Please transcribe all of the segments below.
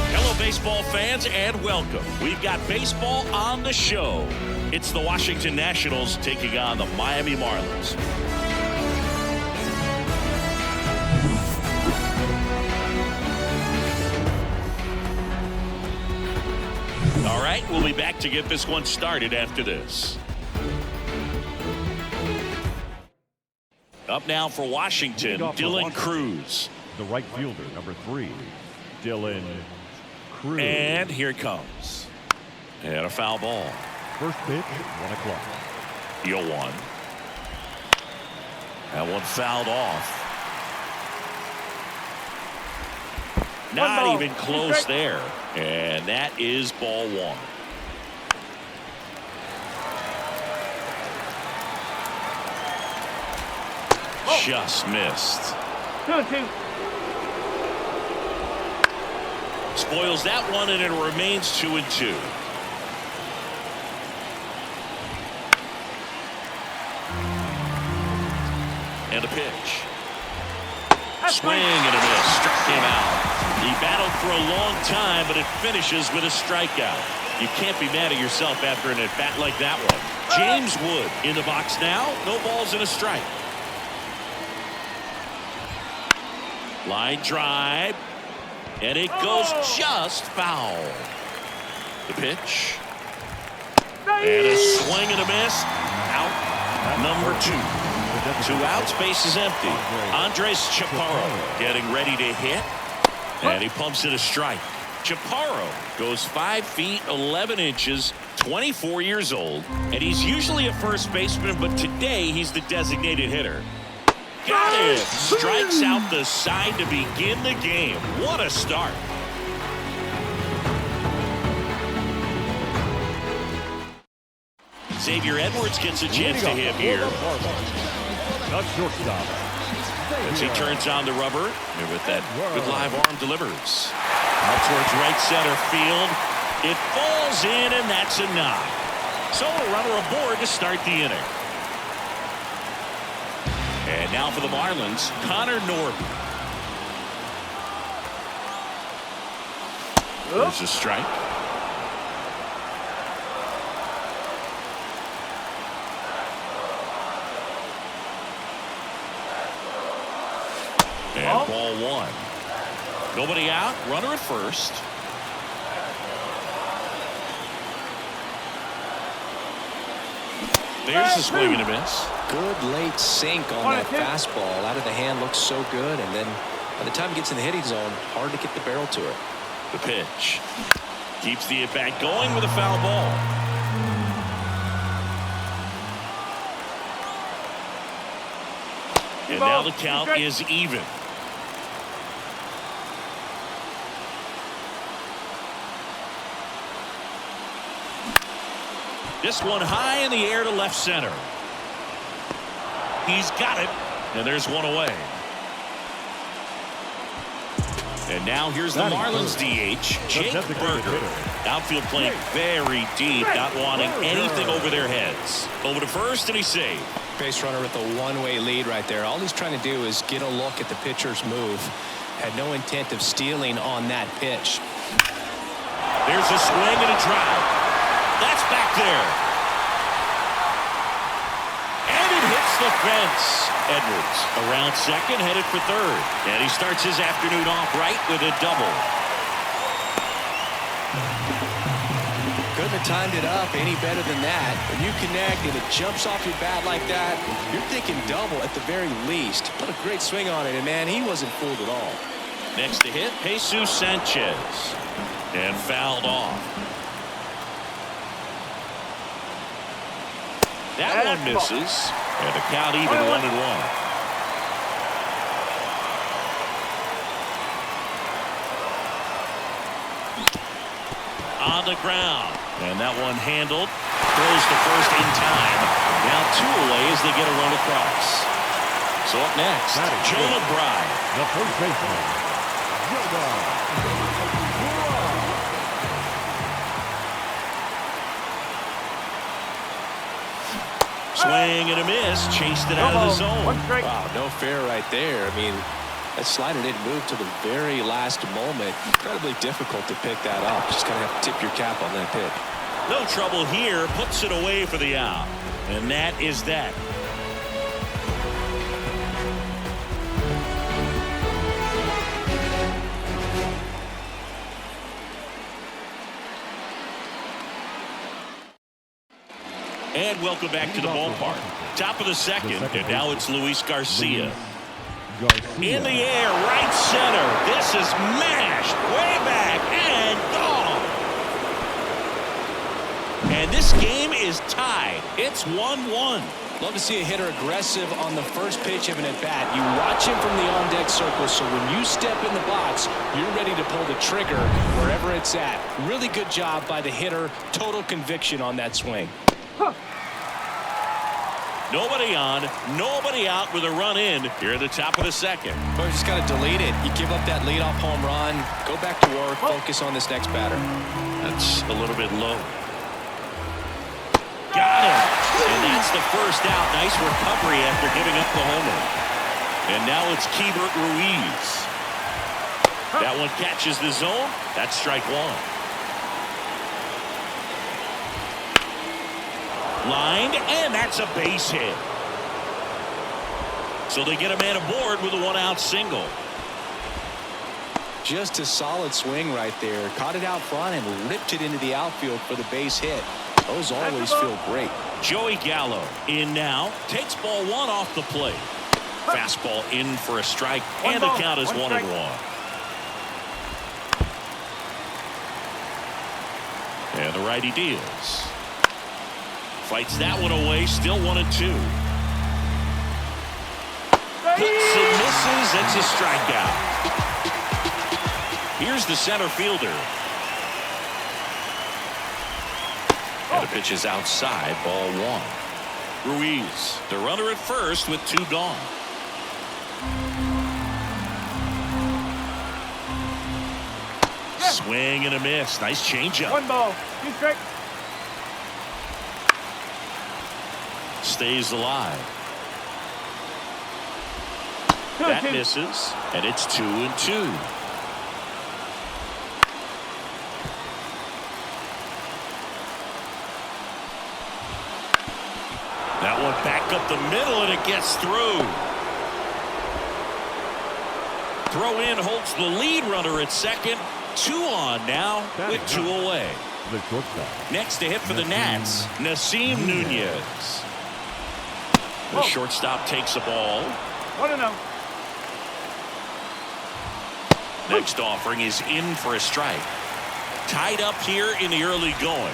Hello, baseball fans, and welcome. We've got baseball on the show. It's the Washington Nationals taking on the Miami Marlins. All right, we'll be back to get this one started after this. Up now for Washington, Dylan Cruz. The right fielder, number 3, Dylan Cruz. And here it comes. And a foul ball. First pitch, 1 o'clock. 0-1. That one fouled off. Not even close there. And that is ball 1. Just missed. 2-2. Spoils that one, and it remains 2-2. And a pitch. Swing and a miss. Struck him out. He battled for a long time, but it finishes with a strikeout. You can't be mad at yourself after an at-bat like that one. James Wood in the box now. No balls and a strike. Line drive. And it goes just foul. The pitch. And a swing and a miss. Out. Number 2. 2 outs, base is empty. Andres Chaparro getting ready to hit. And he pumps it a strike. Chaparro goes 5 feet 11 inches, 24 years old. And he's usually a first baseman, but today he's the designated hitter. Got it. Strikes out the side to begin the game. What a start. Xavier Edwards gets a chance to hit here. As he turns on the rubber, and with that good live arm delivers. Out towards right center field. It falls in, and that's a knock. So a runner aboard to start the inning. And now for the Marlins, Connor Norby. There's a strike. And ball 1. Nobody out, runner at first. There's a swing and a miss. Good late sink on that fastball. Out of the hand, looks so good, and then by the time he gets in the hitting zone, hard to get the barrel to it. The pitch keeps the at-bat going with a foul ball. And now the count is even. This one high in the air to left center. He's got it, and there's one away. And now here's the Marlins DH, Jake Burger. Outfield playing very deep, not wanting anything over their heads. Over to first, and he's saved. Base runner with a one-way lead right there. All he's trying to do is get a look at the pitcher's move. Had no intent of stealing on that pitch. There's a swing and a drive. That's back there. And it hits the fence. Edwards around second, headed for third. And he starts his afternoon off right with a double. Couldn't have timed it up any better than that. When you connect and it jumps off your bat like that, you're thinking double at the very least. Put a great swing on it, and man, he wasn't fooled at all. Next to hit, Jesus Sanchez. And fouled off. That one misses. And the count even 1-1. On the ground. And that one handled. Throws to first in time. Now 2 away as they get a run across. So up next, Jonah Bride. The first baseman, Jonah. Swing and a miss. Chased it out of the zone. Wow, no fair right there. I mean, that slider didn't move to the very last moment. Incredibly difficult to pick that up. Just kind of have to tip your cap on that pitch. No trouble here. Puts it away for the out. And that is that. And welcome back to the ballpark. Top of the second, and now it's Luis Garcia. In the air, right center. This is mashed way back and gone. And this game is tied. It's 1-1. Love to see a hitter aggressive on the first pitch of an at-bat. You watch him from the on-deck circle, so when you step in the box, you're ready to pull the trigger wherever it's at. Really good job by the hitter. Total conviction on that swing. Nobody on, nobody out with a run in here at the top of the second. Well, you just got to delete it. You give up that leadoff home run, go back to work, focus on this next batter. That's a little bit low. Got him. And that's the first out. Nice recovery after giving up the homer. And now it's Keibert Ruiz. That one catches the zone. That's strike one. Lined, and that's a base hit. So they get a man aboard with a one-out single. Just a solid swing right there. Caught it out front and ripped it into the outfield for the base hit. Those always feel great. Joey Gallo in now. Takes ball one off the plate. Fastball in for a strike, and the count is 1-1. And the righty deals. Fights that one away, still 1-2. Hits and misses, it's a strikeout. Here's the center fielder. And the pitch is outside, ball one. Ruiz, the runner at first with two gone. Swing and a miss, nice changeup. 1 ball, 2 strikes. Stays alive. That misses, and it's 2-2. That one back up the middle, and it gets through. Throw in holds the lead runner at second. 2 on now with 2 away. Next to hit for the Nats, Nasim Nunez. The shortstop takes the ball. 1-0. Next offering is in for a strike. Tied up here in the early going.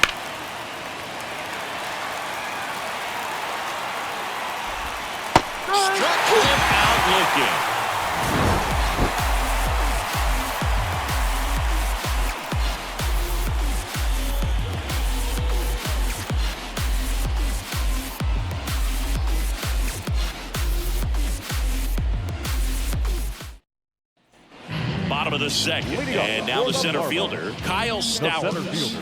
Struck him out looking. Bottom of the second, and now the center fielder, Kyle Stowers.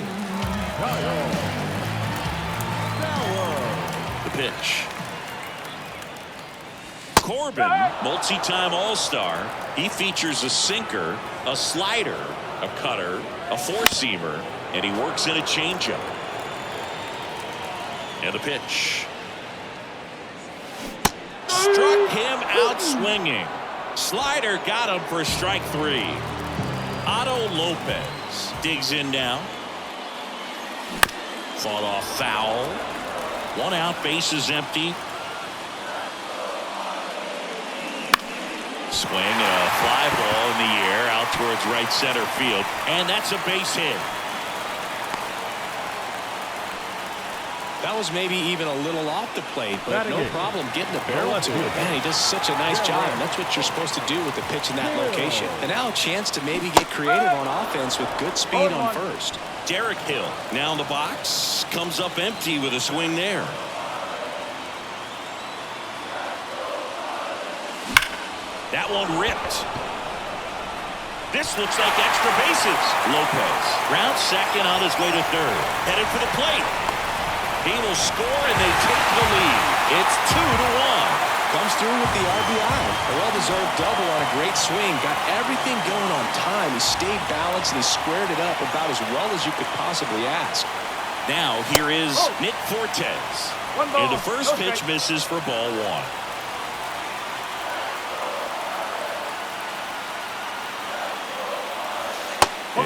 The pitch. Corbin, multi-time All-Star. He features a sinker, a slider, a cutter, a four-seamer, and he works in a changeup. And the pitch. Struck him out swinging. Slider got him for strike 3. Otto Lopez digs in now. Fought off foul. 1 out, base is empty. Swing and a fly ball in the air out towards right center field, and that's a base hit. That was maybe even a little off the plate, but no problem getting the barrel to it. Man, he does such a nice job, and that's what you're supposed to do with the pitch in that location. And now a chance to maybe get creative on offense with good speed on first. Derek Hill now in the box, comes up empty with a swing there. That one ripped. This looks like extra bases. Lopez rounds second on his way to third. Headed for the plate. He will score, and they take the lead. It's 2-1. Comes through with the RBI. A well-deserved double on a great swing. Got everything going on time. He stayed balanced, and he squared it up about as well as you could possibly ask. Now here is Nick Fortes. And the first pitch misses for ball one.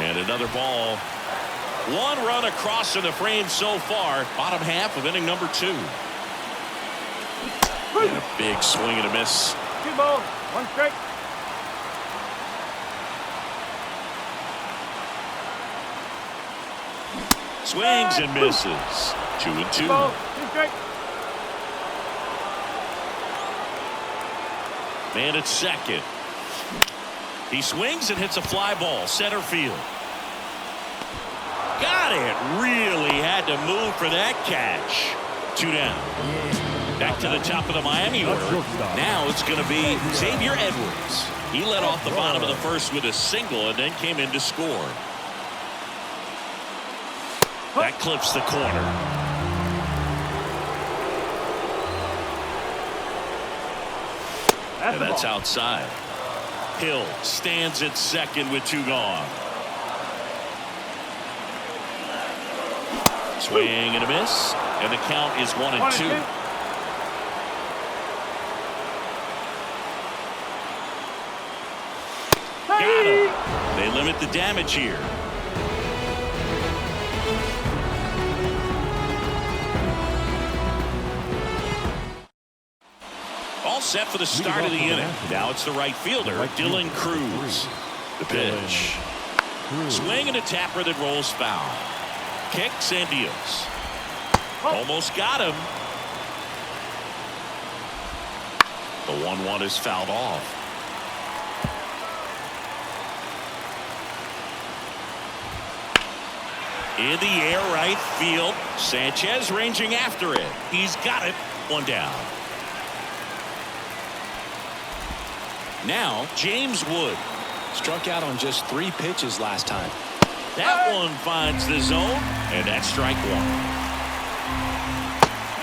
And another ball. One run across in the frame so far. Bottom half of inning number 2. And a big swing and a miss. 2 balls, 1 strike. Swings and misses. 2-2. 2 balls, 2 strike. Man at second. He swings and hits a fly ball. Center field. Got it. Really had to move for that catch. 2 down. Back to the top of the Miami order. Now it's going to be Xavier Edwards. He led off the bottom of the first with a single and then came in to score. That clips the corner. And that's outside. Hill stands at second with 2 gone. Swing and a miss. And the count is 1-2. Got him. They limit the damage here. All set for the start of the inning. Now it's the right fielder, Dylan Cruz. The pitch. Swing and a tapper that rolls foul. Kicks and deals. Almost got him. The 1-1 is fouled off. In the air, right field. Sanchez ranging after it. He's got it. 1 down. Now, James Wood. Struck out on just 3 pitches last time. That one finds the zone, and that's strike 1.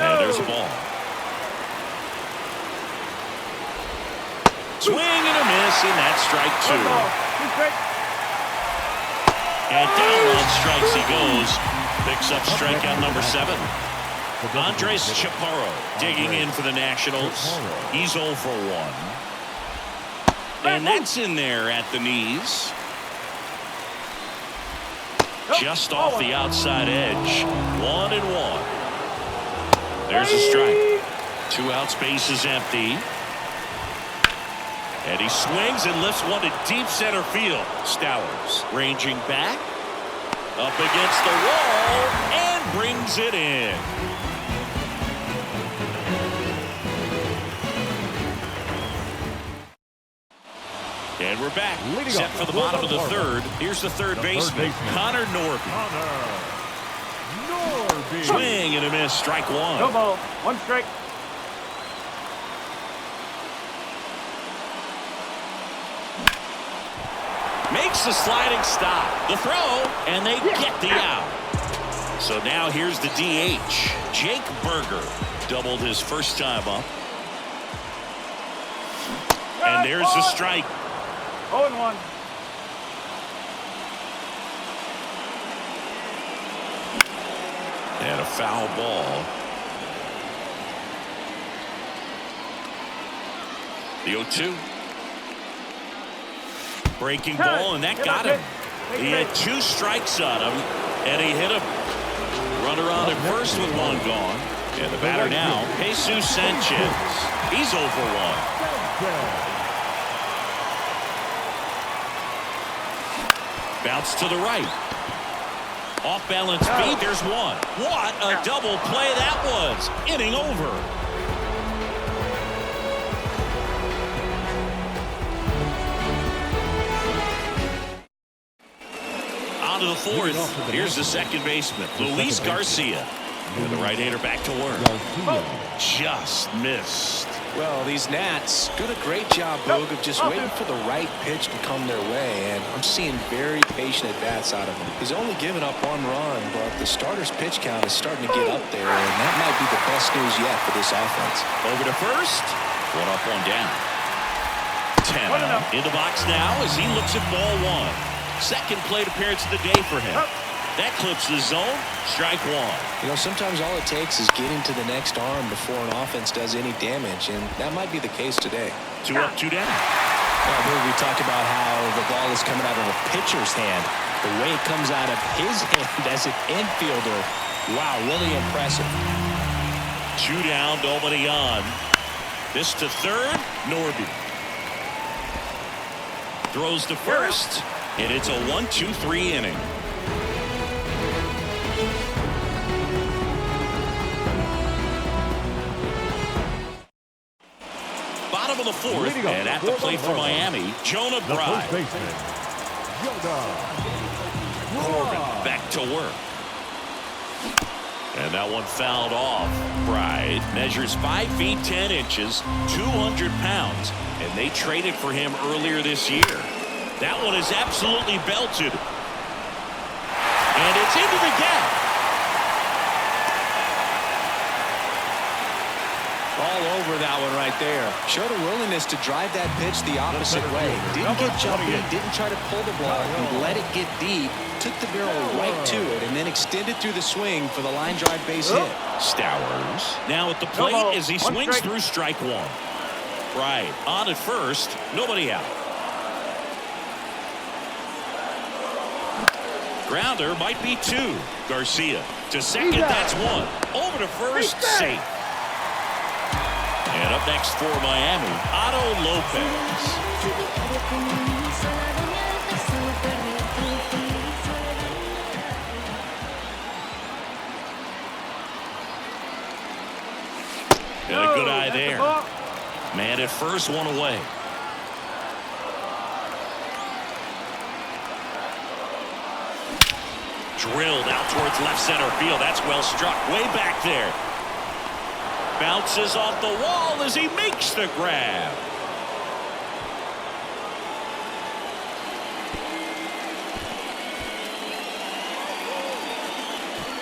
And there's a ball. Swing and a miss, and that's strike 2. And down on strikes he goes. Picks up strikeout number 7. Andres Chaparro digging in for the Nationals. He's 0 for 1. And that's in there at the knees. Just off the outside edge. 1-1. There's a strike. 2 outs, base is empty. And he swings and lifts one to deep center field. Stowers ranging back. Up against the wall. And brings it in. And we're back. Set for the bottom of the 3rd. Here's the third baseman, Connor Norby. Swing and a miss. Strike 1. 2 balls, 1 strike. Makes the sliding stop. The throw, and they get the out. So now here's the DH. Jake Berger doubled his first time up. And there's the strike. 0-1. And a foul ball. The 0-2. Breaking ball, and that got him. He had 2 strikes on him, and he hit him. Runner on at first with 1 gone. And the batter now, Jesus Sanchez. He's 0 for 1. Bounce to the right. Off balance beat. There's 1. What a double play that was. Inning over. On to the 4th. Here's the second baseman, Luis Garcia. And the right-hander back to work. Just missed. Well, these Nats did a great job, Boog, of just waiting for the right pitch to come their way, and I'm seeing very patient at-bats out of him. He's only given up 1 run, but the starter's pitch count is starting to get up there, and that might be the best news yet for this offense. Over to first. 1 up, 1 down. 10 out. In the box now as he looks at ball 1. Second plate appearance of the day for him. That clips the zone. Strike 1. You know, sometimes all it takes is getting to the next arm before an offense does any damage, and that might be the case today. 2 up, 2 down. We talked about how the ball is coming out of a pitcher's hand. The way it comes out of his hand as an infielder, wow, really impressive. 2 down, nobody on. This to third, Norby. Throws to first, and it's a 1-2-3 inning. Bottom of the 4th, and at the plate for Miami, Jonah Bride. Corbin back to work. And that one fouled off. Bride measures 5 feet 10 inches, 200 pounds, and they traded for him earlier this year. That one is absolutely belted. And it's into the gap. All over that one right there. Showed a willingness to drive that pitch the opposite way. Didn't get jumpy, didn't try to pull the ball. He let it get deep, took the barrel right to it, and then extended through the swing for the line drive base hit. Stowers now at the plate as he swings through strike 1. Right on at first, nobody out. Grounder might be 2. Garcia to second, that's 1. Over to first, safe. And up next for Miami, Otto Lopez. Got a good eye there. Man at first, 1 away. Drilled out towards left center field. That's well struck. Way back there. Bounces off the wall as he makes the grab.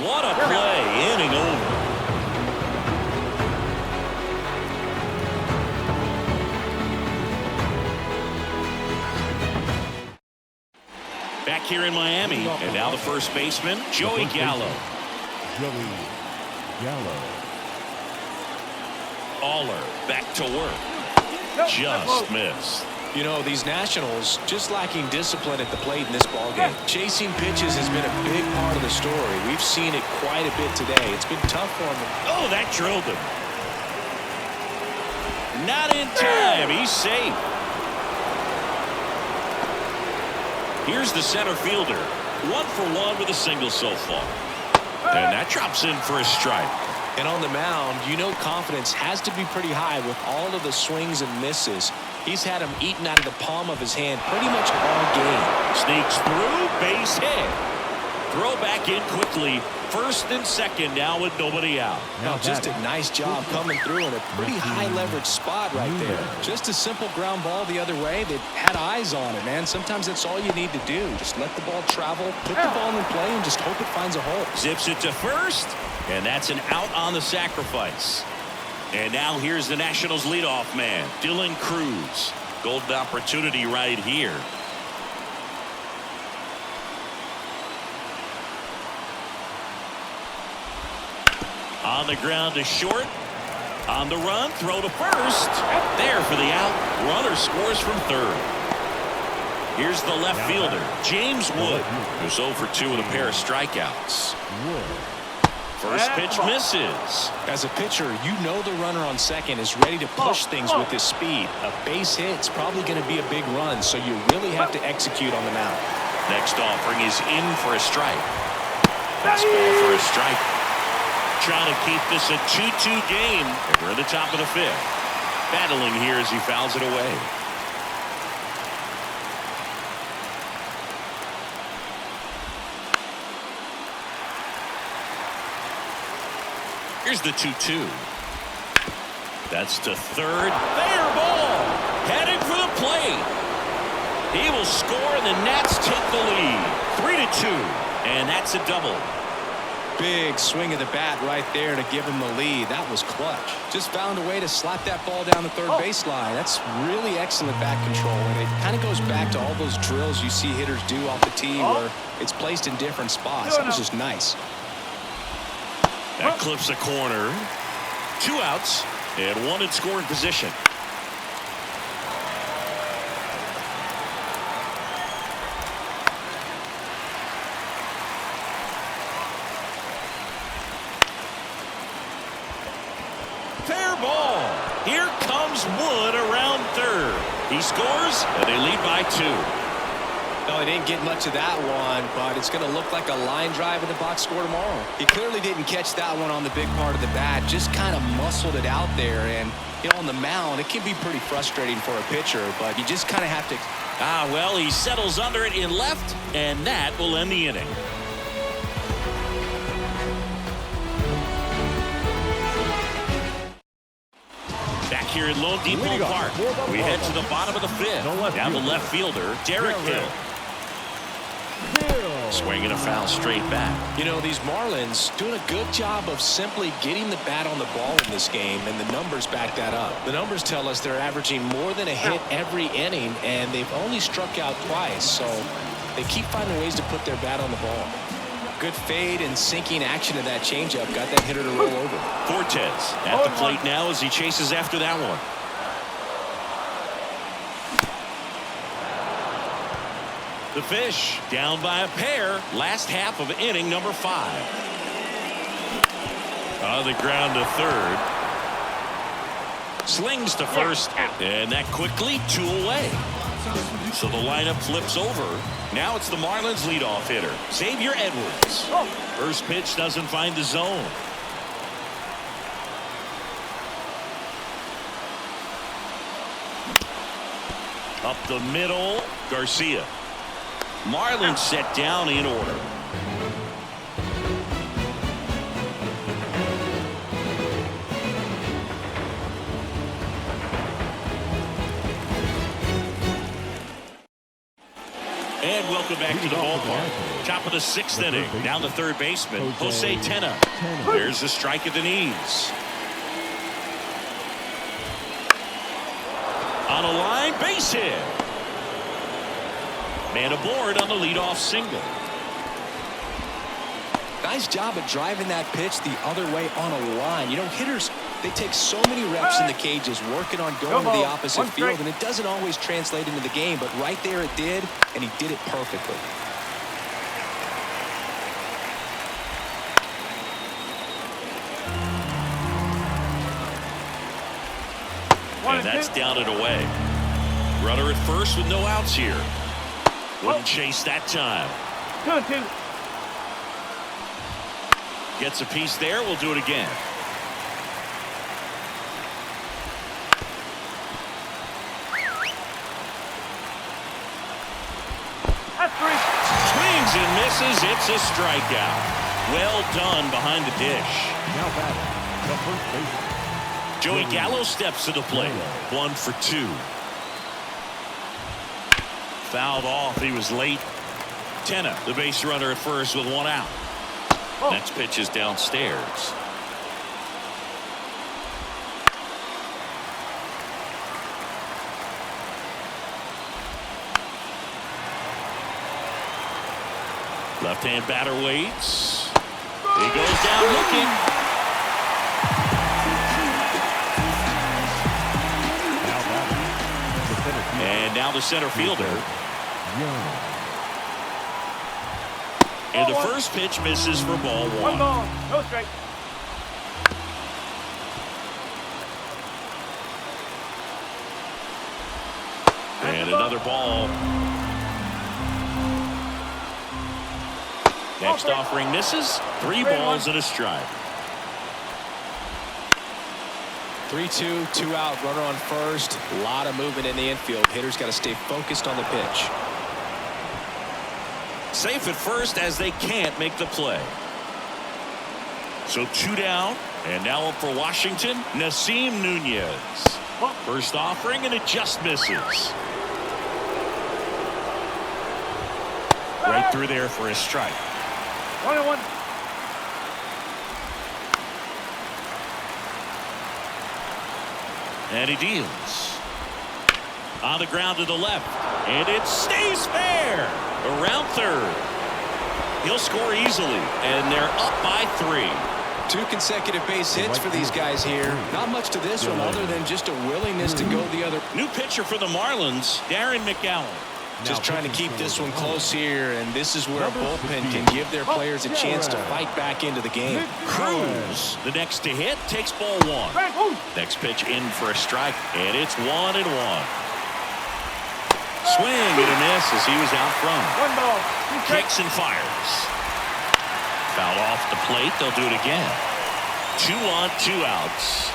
What a play. Inning over. Back here in Miami, and now the first baseman, Joey Gallo. Joey Gallo. Aller back to work. Just missed. You know, these Nationals just lacking discipline at the plate in this ballgame. Chasing pitches has been a big part of the story. We've seen it quite a bit today. It's been tough for him. Oh, that drilled him. Not in time. He's safe. Here's the center fielder. 1 for 1 with a single so far. And that drops in for a strike. And on the mound, you know confidence has to be pretty high with all of the swings and misses. He's had them eaten out of the palm of his hand pretty much all game. Sneaks through, base hit. Throw back in quickly. First and second now with nobody out. Now just a nice job coming through in a pretty high leverage spot right there. Just a simple ground ball the other way that had eyes on it, man. Sometimes that's all you need to do. Just let the ball travel, put the ball in play, and just hope it finds a hole. Zips it to first, and that's an out on the sacrifice. And now here's the Nationals leadoff man, Dylan Cruz. Golden opportunity right here. On the ground to short. On the run, throw to first. There for the out. Runner scores from third. Here's the left fielder, James Wood, who's 0 for 2 with a pair of strikeouts. First pitch misses. As a pitcher, you know the runner on second is ready to push things with his speed. A base hit's probably going to be a big run, so you really have to execute on the mound. Next offering is in for a strike. That's ball for a strike. Trying to keep this a 2-2 game. And we're in the top of the 5th. Battling here as he fouls it away. Here's the 2-2. That's to third. Fair ball. Heading for the plate. He will score, and the Nats take the lead. 3-2. And that's a double. Big swing of the bat right there to give him the lead. That was clutch. Just found a way to slap that ball down the third baseline. That's really excellent bat control, and it kind of goes back to all those drills you see hitters do off the tee where it's placed in different spots. That was just nice. That clips the corner. 2 outs and 1 in scoring position. Fair ball. Here comes Wood around third. He scores, and they lead by 2. No, he didn't get much of that one, but it's going to look like a line drive in the box score tomorrow. He clearly didn't catch that one on the big part of the bat, just kind of muscled it out there. And, you know, on the mound, it can be pretty frustrating for a pitcher, but you just kind of have to. Well, he settles under it in left, and that will end the inning. Back here at LoanDepot Park, we head to the bottom of the 5th. Down the left fielder, Derek Hill. Swinging a foul straight back. You know, these Marlins doing a good job of simply getting the bat on the ball in this game, and the numbers back that up. The numbers tell us they're averaging more than a hit every inning, and they've only struck out twice, so they keep finding ways to put their bat on the ball. Good fade and sinking action of that changeup got that hitter to roll over. Fortes at the plate now as he chases after that one. The Fish down by a pair. Last half of inning number 5. On the ground to third. Slings to first. And that quickly 2 away. So the lineup flips over. Now it's the Marlins leadoff hitter, Xavier Edwards. First pitch doesn't find the zone. Up the middle, Garcia. Marlins set down in order. And welcome back to the ballpark. Top of the 6th inning. Down the third baseman, Jose Tena. There's the strike at the knees. On a line, base hit. Man aboard on the leadoff single. Nice job of driving that pitch the other way on a line. You know, hitters, they take so many reps in the cages working on going to the opposite field, and it doesn't always translate into the game, but right there it did, and he did it perfectly. And that's down and away. Runner at first with no outs here. Wouldn't chase that time. 2-2. Gets a piece there. We'll do it again. That's 3. Swings and misses. It's a strikeout. Well done behind the dish. Now batting, the first baseman. Joey Gallo steps to the plate. 1 for 2. Fouled off. He was late. Tena, the base runner at first with 1 out. Next pitch is downstairs. Left-hand batter waits. He goes down looking. And now the center fielder. And the first pitch misses for ball 1. 1 ball, no strike. And another ball. Next offering misses. 3 balls and a strike. 3-2, 2 out, runner on first. A lot of movement in the infield. Hitters got to stay focused on the pitch. Safe at first as they can't make the play. So 2 down, And now up for Washington, Nasim Nunez. First offering, and it just misses. Right through there for a strike. 1-1. And he deals. On the ground to the left. And it stays fair. Around third. He'll score easily. And they're up by 3. 2 consecutive base hits for these guys here. Not much to this one other than just a willingness to go the other. New pitcher for the Marlins, Darren McGowan. Just trying to keep this one close here, and this is where a bullpen can give their players a chance to fight back into the game. Cruz, the next to hit, takes ball 1. Next pitch in for a strike, and it's 1-1. Swing and a miss as he was out front. 1 ball. Kicks and fires. Foul off the plate, they'll do it again. 2 on, 2 outs.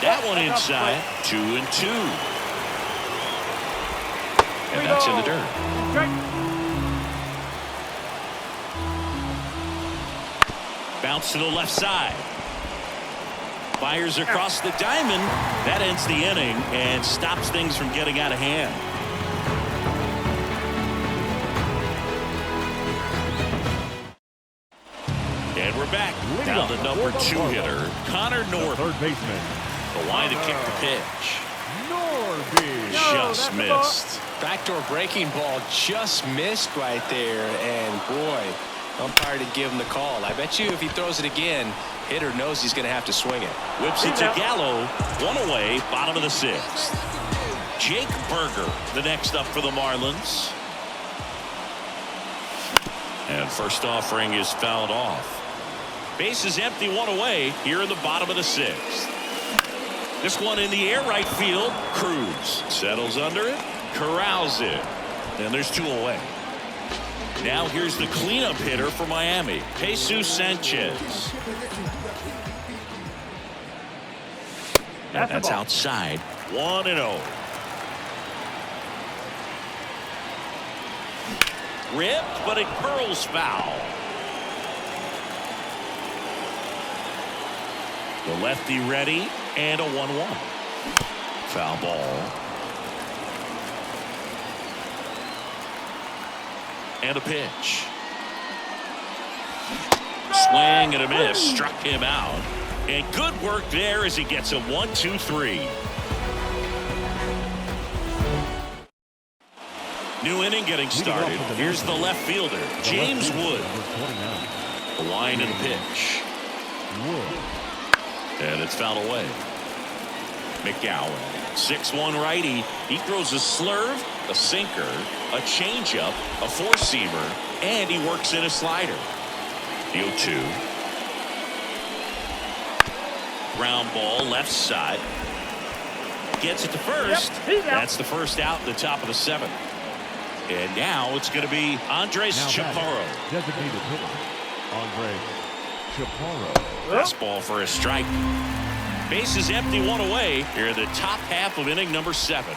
That one inside, 2-2. And that's in the dirt. Bounce to the left side. Fires across the diamond. That ends the inning and stops things from getting out of hand. And we're back. Down the number 2 hitter, Connor Norby. Third baseman. The line to kick the pitch. Norby. Just missed. Backdoor breaking ball just missed right there, and boy, umpire didn't give him the call. I bet you if he throws it again, hitter knows he's going to have to swing it. Whips it to Gallo. 1 away, bottom of the 6th. Jake Berger, the next up for the Marlins. And first offering is fouled off. Base is empty, 1 away here in the bottom of the 6th. This one in the air right field. Cruz settles under it, corrals it, and there's 2 away. Now here's the cleanup hitter for Miami, Jesus Sanchez. And that's outside. 1-0. Ripped, but it curls foul. The lefty ready, and a 1-1. Foul ball. And a pitch. Swing and a miss. Struck him out. And good work there as he gets a 1-2-3. New inning getting started. Here's the left fielder, James Wood. The line and pitch. And it's fouled away. McGowan, 6'1" righty. He throws a slurve, a sinker, a changeup, a four-seamer, and he works in a slider. The 0-2. Ground ball, left side. Gets it to first. That's the first out in the top of the 7th. And now it's going to be Andres Chaparro. Designated hitter, Andres Chaparro. Fastball for a strike. Base is empty, 1 away. Here in the top half of inning number 7.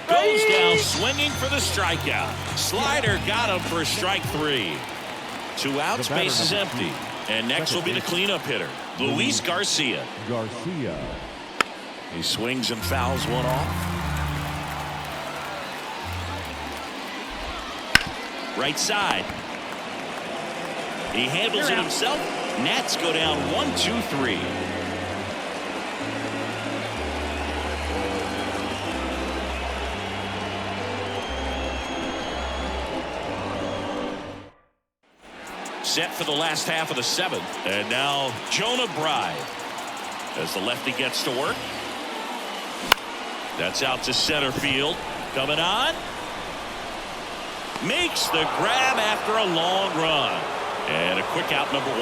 Goes down swinging for the strikeout. Slider got him for strike 3. 2 outs, base is empty. And next will be the cleanup hitter, Luis Garcia. He swings and fouls one off. Right side. He handles it himself. Nats go down 1-2-3. Set for the last half of the 7th. And now Jonah Bride as the lefty gets to work. That's out to center field. Coming on. Makes the grab after a long run. And a quick out, number 1.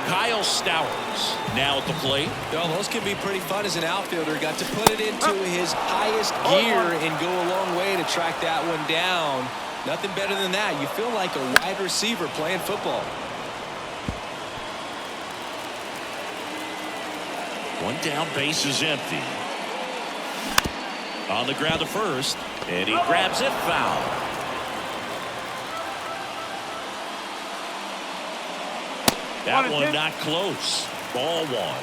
Kyle Stowers now at the plate. Well, those can be pretty fun as an outfielder. Got to put it into his highest gear and go a long way to track that one down. Nothing better than that. You feel like a wide receiver playing football. One down, base is empty. On the ground to first, and he grabs it, foul. That one not close. Ball one.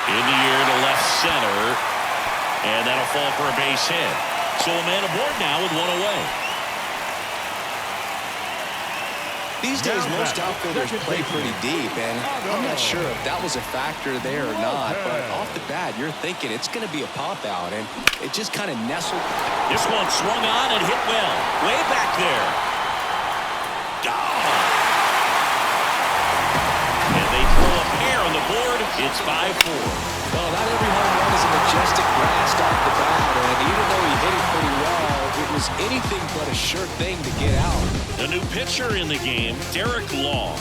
In the air to left center, and that'll fall for a base hit. So a man aboard now with one away. These days, most outfielders play pretty deep, and I'm not sure if that was a factor there or not, but off the bat, you're thinking it's going to be a pop-out, and it just kind of nestled. This one swung on and hit well. Way back there. Gone. And they throw a pair on the board. It's 5-4. Well, not every home run is a majestic blast off the bat, and even though he hit it pretty well, it was anything but a sure thing to get out. The new pitcher in the game, Derek Long.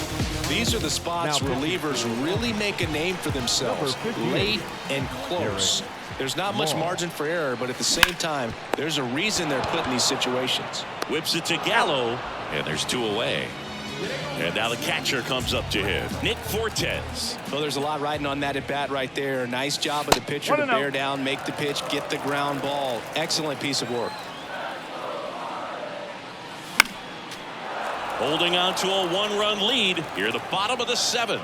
These are the spots relievers really make a name for themselves, late and close. There's not much margin for error, but at the same time, there's a reason they're put in these situations. Whips it to Gallo, and there's two away. And now the catcher comes up to him, Nick Fortes. Well, there's a lot riding on that at bat right there. Nice job of the pitcher to bear down, make the pitch, get the ground ball. Excellent piece of work. Holding on to a one-run lead here at the bottom of the seventh.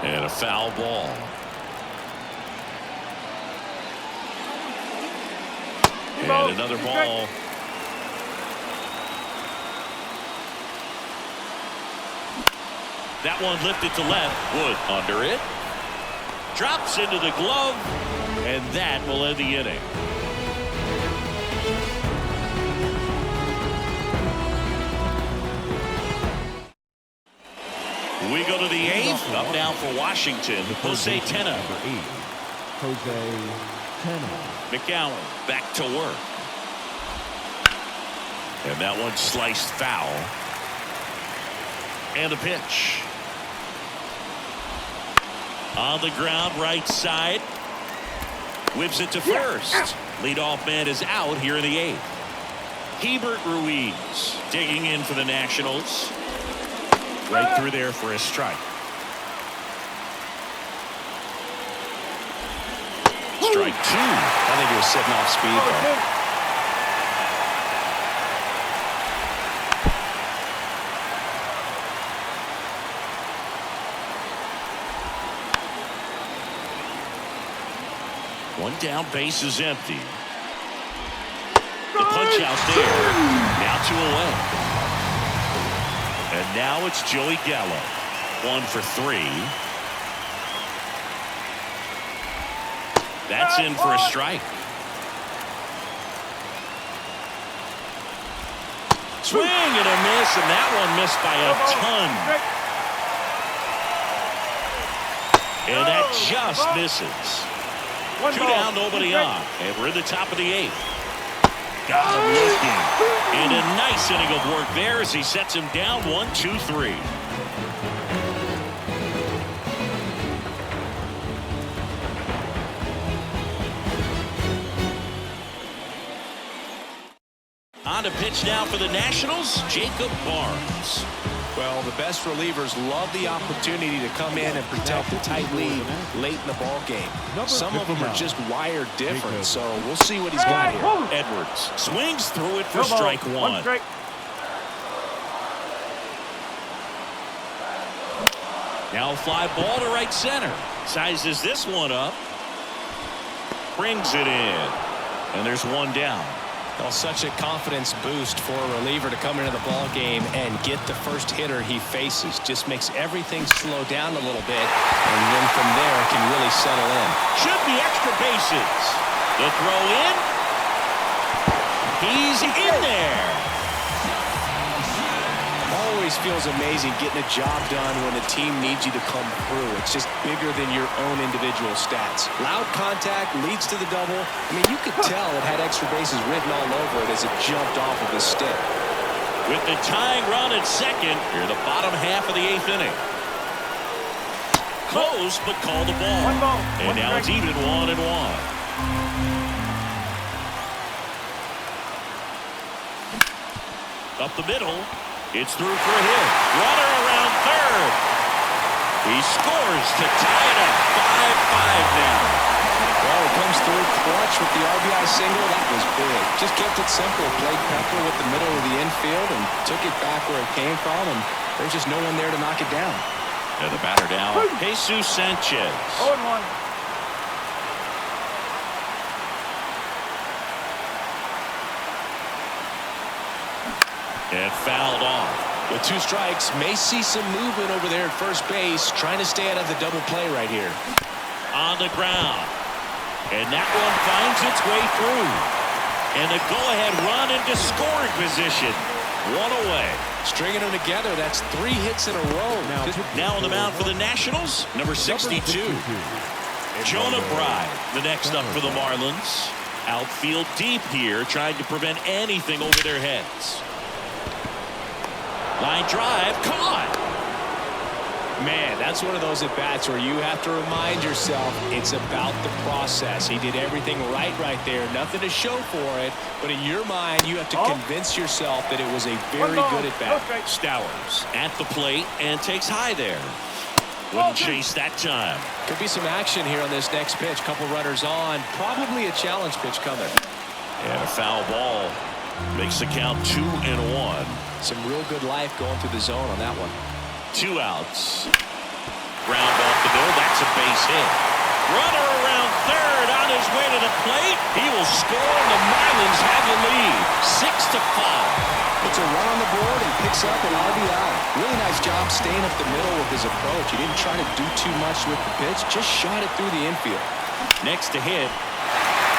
And a foul ball. And another ball. That one lifted to left. Wood under it. Drops into the glove. And that will end the inning. We go to the eighth. Up now for Washington. Jose Tena. Jose Tena. McGowan back to work. And that one sliced foul. And a pitch. On the ground, right side. Whips it to first. Leadoff man is out here in the eighth. Hebert Ruiz digging in for the Nationals. Right through there for a strike. Strike two. I think he was sitting off speed there. One down, base is empty. The punch out there. Now two away. And now it's Joey Gallo. 1 for 3. That's in for a strike. Swing and a miss, and that one missed by a ton. And that just misses. 2 down, nobody on. And we're in the top of the 8th. Got him looking. And a nice inning of work there as he sets him down 1, 2, 3. On to pitch now for the Nationals, Jacob Barnes. Well, the best relievers love the opportunity to come in and protect a tight lead late in the ball game. Some of them are just wired different, so we'll see what he's got here. Edwards swings through it for strike one. Now a fly ball to right center. Sizes this one up. Brings it in. And there's one down. Well, such a confidence boost for a reliever to come into the ball game and get the first hitter he faces. Just makes everything slow down a little bit, and then from there can really settle in. Should be extra bases. The throw in. He's in there. Always feels amazing getting a job done when the team needs you to come through. It's just bigger than your own individual stats. Loud contact leads to the double. I mean, you could tell it had extra bases written all over it as it jumped off of his stick. With the tying run at second, here the bottom half of the 8th inning. Close, but called the ball. One ball. And One now strike. it's even 1-1. Up the middle. It's through for a hit. Runner around third. He scores to tie it up. 5-5 now. Well, it comes through clutch with the RBI single. That was big. Just kept it simple. Played Pepper with the middle of the infield and took it back where it came from. And there's just no one there to knock it down. And the batter down, Jesus Sanchez. 0-1. And fouled off. With 2 strikes, may see some movement over there at first base, trying to stay out of the double play right here. On the ground. And that one finds its way through. And a go-ahead run into scoring position. One away. Stringing them together, that's 3 hits in a row. Now on the mound for the Nationals, number 62. Jonah Bride, the next up for the Marlins. Outfield deep here, trying to prevent anything over their heads. Line drive, caught. Man, that's one of those at-bats where you have to remind yourself it's about the process. He did everything right there. Nothing to show for it. But in your mind, you have to convince yourself that it was a very good at-bat. Stowers at the plate and takes high there. Wouldn't chase that time. Could be some action here on this next pitch. Couple runners on. Probably a challenge pitch coming. And a foul ball. Makes the count 2-1. Some real good life going through the zone on that one. 2 outs. Ground off the middle. That's a base hit. Runner around third on his way to the plate. He will score, and the Marlins have the lead. 6-5. Puts a run on the board and picks up an RBI. Really nice job staying up the middle with his approach. He didn't try to do too much with the pitch. Just shot it through the infield. Next to hit.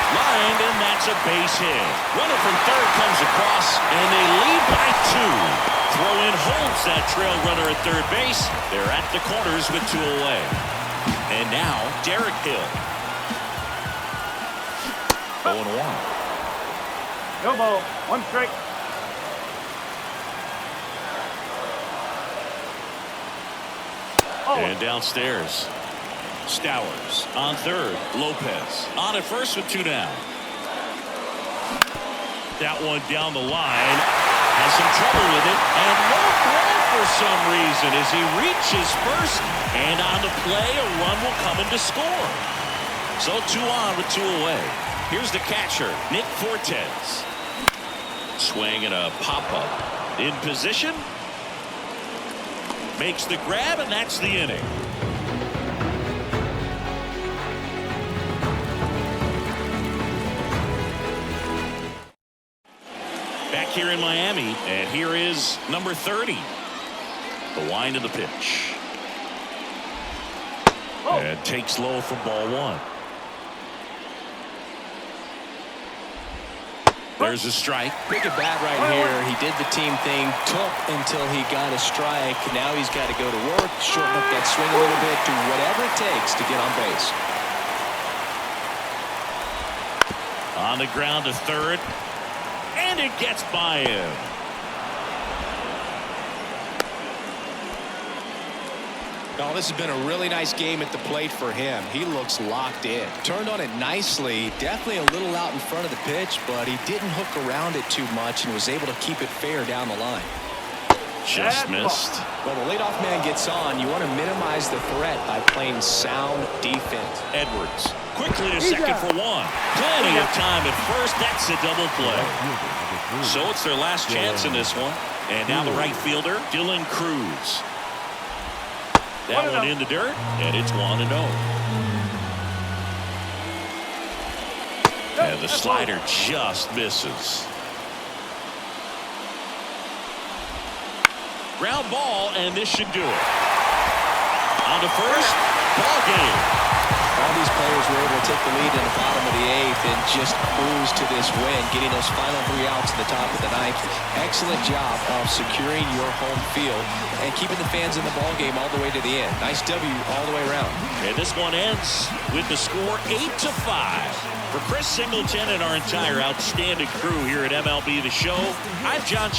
Lined, and that's a base hit. Runner from third comes across, and they lead by 2. Throw-in holds that trail runner at third base. They're at the corners with 2 away. And now, Derek Hill. 0-1. No ball. 1 strike. And downstairs. Stowers on third. Lopez on at first with 2 down. That one down the line. Has some trouble with it. And no throw for some reason as he reaches first. And on the play, a run will come in to score. So 2 on with 2 away. Here's the catcher, Nick Fortes. Swing and a pop-up. In position. Makes the grab, and that's the inning. Back here in Miami, and here is number 30. The wind of the pitch. And takes low for ball 1. There's a strike. Big at bat right here. He did the team thing, took until he got a strike. Now he's got to go to work, shorten up that swing a little bit, do whatever it takes to get on base. On the ground to third. And it gets by him. Oh, this has been a really nice game at the plate for him. He looks locked in. Turned on it nicely. Definitely a little out in front of the pitch, but he didn't hook around it too much and was able to keep it fair down the line. Just missed. Well, the leadoff man gets on. You want to minimize the threat by playing sound defense. Edwards quickly to second for 1. Plenty of time at first. That's a double play. So it's their last chance in this one. And now the right fielder, Dylan Cruz. That one in the dirt, and it's 1-0. And the slider just misses. Ground ball, and this should do it. On to first, ball game. All these players were able to take the lead in the bottom of the 8th and just cruise to this win, getting those final 3 outs in the top of the 9th. Excellent job of securing your home field and keeping the fans in the ball game all the way to the end. Nice W all the way around. And this one ends with the score 8-5. For Chris Singleton and our entire outstanding crew here at MLB The Show, I'm John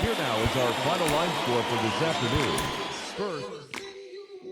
Here now is our final line score for this afternoon. First,